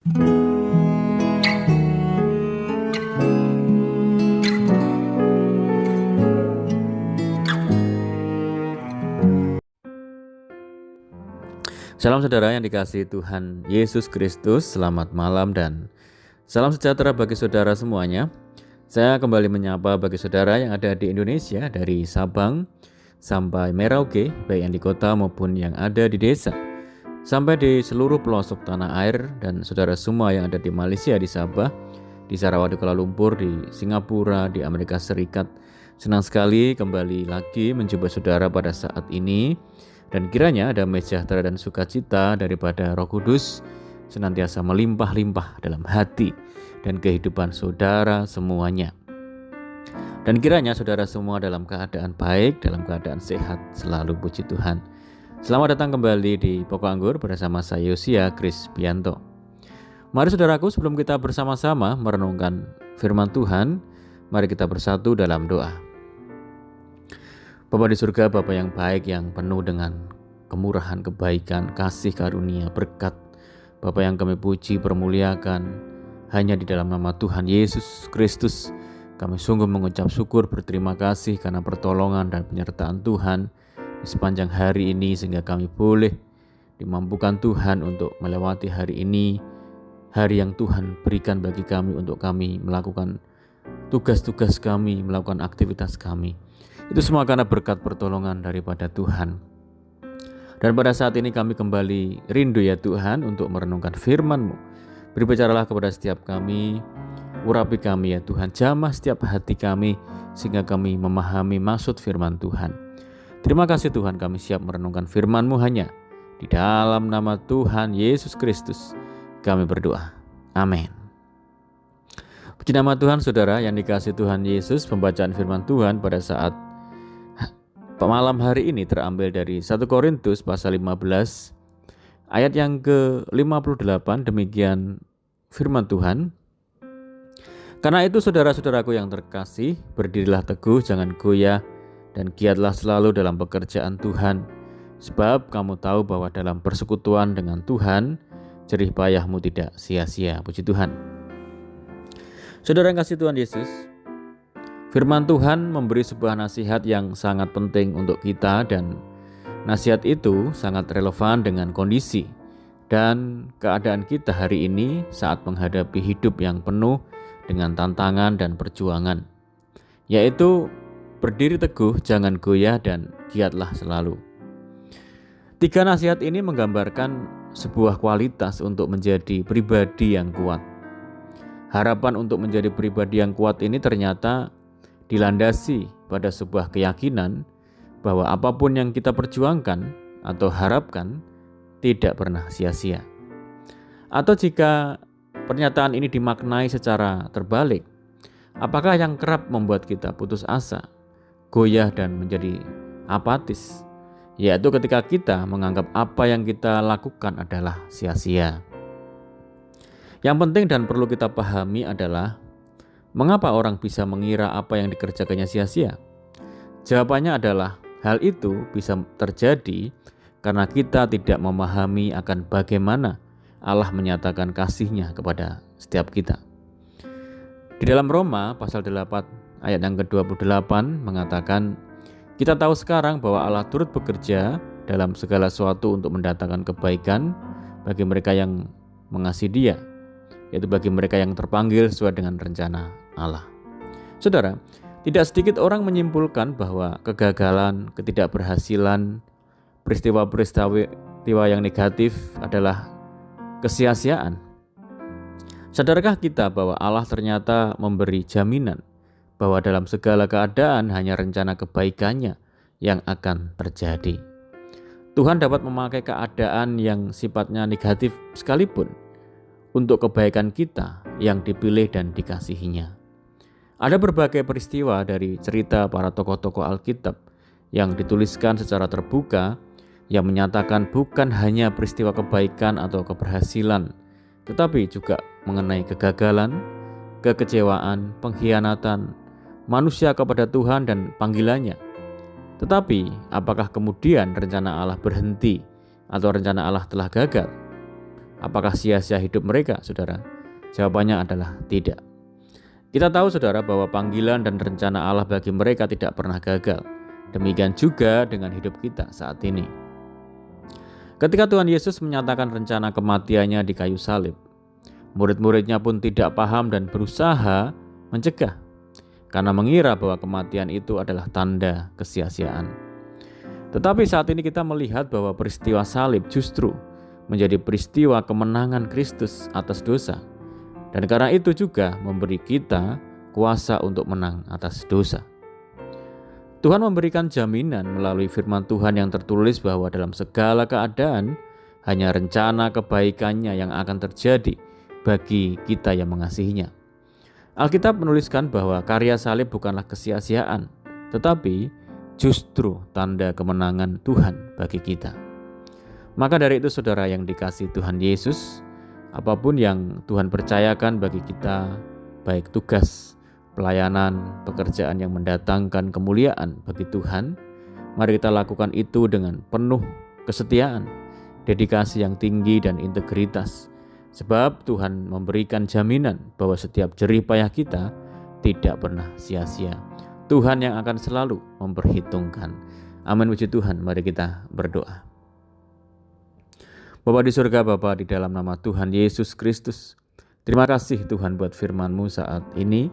Salam saudara yang dikasihi Tuhan Yesus Kristus, selamat malam dan salam sejahtera bagi saudara semuanya. Saya kembali menyapa bagi saudara yang ada di Indonesia dari Sabang sampai Merauke, baik yang di kota maupun yang ada di desa, sampai di seluruh pelosok tanah air, dan saudara semua yang ada di Malaysia, di Sabah, di Sarawak, di Kuala Lumpur, di Singapura, di Amerika Serikat. Senang sekali kembali lagi menjumpai saudara pada saat ini. Dan kiranya damai sejahtera dan sukacita daripada Roh Kudus senantiasa melimpah-limpah dalam hati dan kehidupan saudara semuanya. Dan kiranya saudara semua dalam keadaan baik, dalam keadaan sehat selalu, puji Tuhan. Selamat datang kembali di Pokok Anggur bersama saya Yosia Krispianto. Mari saudaraku, sebelum kita bersama-sama merenungkan firman Tuhan, mari kita bersatu dalam doa. Bapa di surga, Bapa yang baik, yang penuh dengan kemurahan, kebaikan, kasih karunia, berkat. Bapa yang kami puji, permuliakan, hanya di dalam nama Tuhan Yesus Kristus kami sungguh mengucap syukur, berterima kasih karena pertolongan dan penyertaan Tuhan di sepanjang hari ini, sehingga kami boleh dimampukan Tuhan untuk melewati hari ini, hari yang Tuhan berikan bagi kami untuk kami melakukan tugas-tugas kami, melakukan aktivitas kami. Itu semua karena berkat pertolongan daripada Tuhan. Dan pada saat ini kami kembali rindu ya Tuhan untuk merenungkan firman-Mu. Berbicaralah kepada setiap kami, urapi kami ya Tuhan, jamah setiap hati kami sehingga kami memahami maksud firman Tuhan. Terima kasih Tuhan, kami siap merenungkan firman-Mu hanya di dalam nama Tuhan Yesus Kristus kami berdoa. Amin. Puji nama Tuhan, saudara yang dikasihi Tuhan Yesus. Pembacaan firman Tuhan pada saat malam hari ini terambil dari 1 Korintus pasal 15 ayat yang ke-58. Demikian firman Tuhan. Karena itu saudara-saudaraku yang terkasih, berdirilah teguh, jangan goyah, dan giatlah selalu dalam pekerjaan Tuhan. Sebab kamu tahu bahwa dalam persekutuan dengan Tuhan, jerih payahmu tidak sia-sia. Puji Tuhan. Saudara yang kasih Tuhan Yesus, firman Tuhan memberi sebuah nasihat yang sangat penting untuk kita, dan nasihat itu sangat relevan dengan kondisi dan keadaan kita hari ini saat menghadapi hidup yang penuh dengan tantangan dan perjuangan, yaitu berdiri teguh, jangan goyah, dan giatlah selalu. 3 nasihat ini menggambarkan sebuah kualitas untuk menjadi pribadi yang kuat. Harapan untuk menjadi pribadi yang kuat ini ternyata dilandasi pada sebuah keyakinan bahwa apapun yang kita perjuangkan atau harapkan tidak pernah sia-sia. Atau jika pernyataan ini dimaknai secara terbalik, apakah yang kerap membuat kita putus asa, goyah, dan menjadi apatis? Yaitu ketika kita menganggap apa yang kita lakukan adalah sia-sia. Yang penting dan perlu kita pahami adalah mengapa orang bisa mengira apa yang dikerjakannya sia-sia? Jawabannya adalah hal itu bisa terjadi karena kita tidak memahami akan bagaimana Allah menyatakan kasih-Nya kepada setiap kita. Di dalam Roma pasal 8 ayat yang ke-28 mengatakan, kita tahu sekarang bahwa Allah turut bekerja dalam segala sesuatu untuk mendatangkan kebaikan bagi mereka yang mengasihi Dia, yaitu bagi mereka yang terpanggil sesuai dengan rencana Allah. Saudara, tidak sedikit orang menyimpulkan bahwa kegagalan, ketidakberhasilan, peristiwa-peristiwa yang negatif adalah kesia-siaan. Sadarkah kita bahwa Allah ternyata memberi jaminan bahwa dalam segala keadaan hanya rencana kebaikan-Nya yang akan terjadi. Tuhan dapat memakai keadaan yang sifatnya negatif sekalipun untuk kebaikan kita yang dipilih dan dikasihinya. Ada berbagai peristiwa dari cerita para tokoh-tokoh Alkitab yang dituliskan secara terbuka yang menyatakan bukan hanya peristiwa kebaikan atau keberhasilan, tetapi juga mengenai kegagalan, kekecewaan, pengkhianatan manusia kepada Tuhan dan panggilannya. Tetapi apakah kemudian rencana Allah berhenti atau rencana Allah telah gagal? Apakah sia-sia hidup mereka, saudara? Jawabannya adalah tidak. Kita tahu, saudara, bahwa panggilan dan rencana Allah bagi mereka tidak pernah gagal. Demikian juga dengan hidup kita saat ini. Ketika Tuhan Yesus menyatakan rencana kematiannya di kayu salib, murid-muridnya pun tidak paham dan berusaha mencegah, karena mengira bahwa kematian itu adalah tanda kesia-siaan. Tetapi saat ini kita melihat bahwa peristiwa salib justru menjadi peristiwa kemenangan Kristus atas dosa. Dan karena itu juga memberi kita kuasa untuk menang atas dosa. Tuhan memberikan jaminan melalui firman Tuhan yang tertulis bahwa dalam segala keadaan hanya rencana kebaikannya yang akan terjadi bagi kita yang mengasihinya. Alkitab menuliskan bahwa karya salib bukanlah kesia-siaan, tetapi justru tanda kemenangan Tuhan bagi kita. Maka dari itu, saudara yang dikasihi Tuhan Yesus, apapun yang Tuhan percayakan bagi kita, baik tugas, pelayanan, pekerjaan yang mendatangkan kemuliaan bagi Tuhan, mari kita lakukan itu dengan penuh kesetiaan, dedikasi yang tinggi dan integritas. Sebab Tuhan memberikan jaminan bahwa setiap jerih payah kita tidak pernah sia-sia. Tuhan yang akan selalu memperhitungkan. Amin, puji Tuhan. Mari kita berdoa. Bapa di surga, Bapa di dalam nama Tuhan Yesus Kristus, terima kasih Tuhan buat firman-Mu saat ini.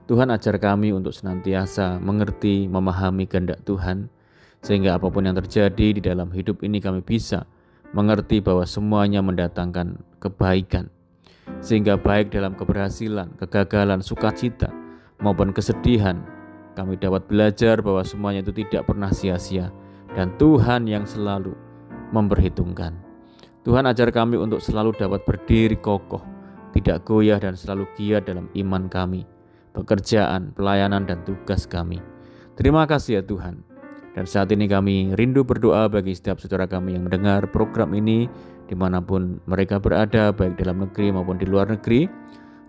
Tuhan, ajar kami untuk senantiasa mengerti, memahami kehendak Tuhan, sehingga apapun yang terjadi di dalam hidup ini kami bisa mengerti bahwa semuanya mendatangkan kebaikan, sehingga baik dalam keberhasilan, kegagalan, sukacita maupun kesedihan, kami dapat belajar bahwa semuanya itu tidak pernah sia-sia dan Tuhan yang selalu memperhitungkan. Tuhan, ajar kami untuk selalu dapat berdiri kokoh, tidak goyah dan selalu giat dalam iman kami, pekerjaan, pelayanan dan tugas kami. Terima kasih ya Tuhan. Dan saat ini kami rindu berdoa bagi setiap saudara kami yang mendengar program ini dimanapun mereka berada, baik dalam negeri maupun di luar negeri.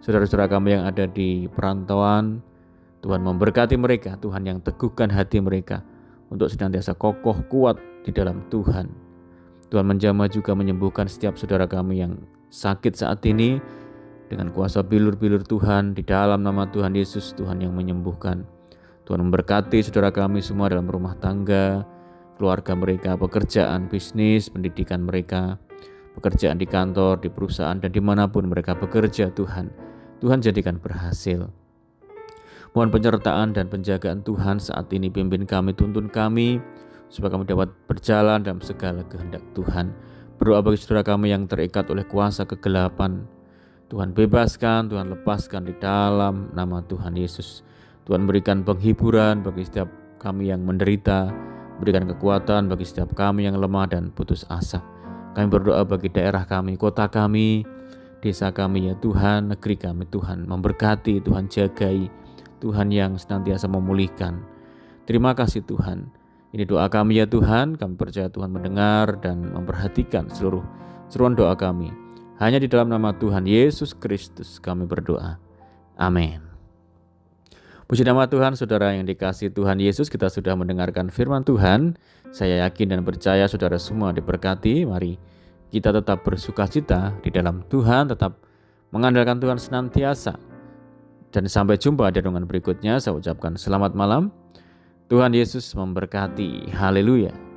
Saudara-saudara kami yang ada di perantauan, Tuhan memberkati mereka, Tuhan yang teguhkan hati mereka untuk senantiasa kokoh kuat di dalam Tuhan. Tuhan menjamah juga menyembuhkan setiap saudara kami yang sakit saat ini dengan kuasa bilur-bilur Tuhan. Di dalam nama Tuhan Yesus, Tuhan yang menyembuhkan. Tuhan memberkati saudara kami semua dalam rumah tangga, keluarga mereka, pekerjaan, bisnis, pendidikan mereka, pekerjaan di kantor, di perusahaan, dan dimanapun mereka bekerja. Tuhan jadikan berhasil. Mohon penyertaan dan penjagaan Tuhan saat ini, pimpin kami, tuntun kami, supaya kami dapat berjalan dalam segala kehendak Tuhan. Berdoa bagi saudara kami yang terikat oleh kuasa kegelapan, Tuhan bebaskan, Tuhan lepaskan di dalam nama Tuhan Yesus. Tuhan berikan penghiburan bagi setiap kami yang menderita, berikan kekuatan bagi setiap kami yang lemah dan putus asa. Kami berdoa bagi daerah kami, kota kami, desa kami ya Tuhan, negeri kami Tuhan memberkati, Tuhan jagai, Tuhan yang senantiasa memulihkan. Terima kasih Tuhan. Ini doa kami ya Tuhan, kami percaya Tuhan mendengar dan memperhatikan seluruh seruan doa kami. Hanya di dalam nama Tuhan Yesus Kristus kami berdoa. Amin. Puji nama Tuhan, saudara yang dikasihi Tuhan Yesus, kita sudah mendengarkan firman Tuhan. Saya yakin dan percaya saudara semua diberkati. Mari kita tetap bersukacita di dalam Tuhan, tetap mengandalkan Tuhan senantiasa. Dan sampai jumpa di renungan berikutnya. Saya ucapkan selamat malam. Tuhan Yesus memberkati. Haleluya.